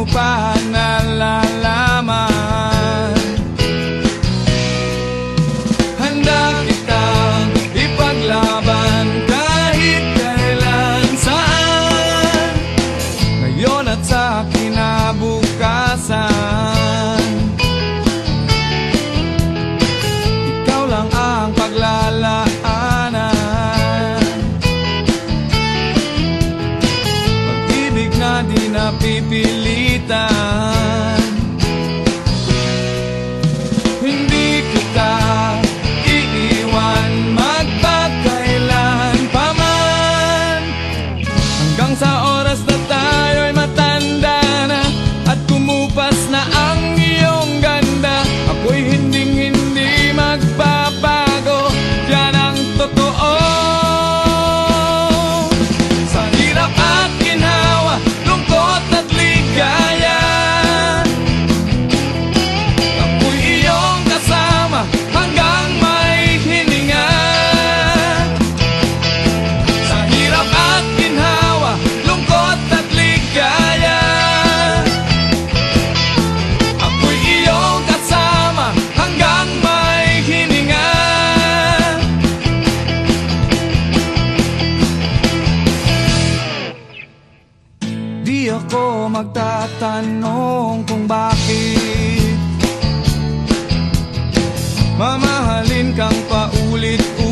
mo pa nalalaman. Handa kitang ipaglaban kahit kailan saan, ngayon at sa kinabukasan. Ikaw lang ang paglalaanan, pag-ibig na di napipilitan. Hindi kita iiwan magpakailan pa man, hanggang sa oras na tayo'y matanda na at kumupas na ang iyong ganda. Ako'y hinding-hindi magbabago, yan ang totoo. Sa hirap at ginhawa, lungkot at ligaya, ako'y iyong kasama hanggang may hininga. Sa hirap at ginhawa, lungkot at ligaya, ako'y iyong kasama hanggang may hininga. Di ako magtatanong kung bakit mamahalin kang paulit-ulit.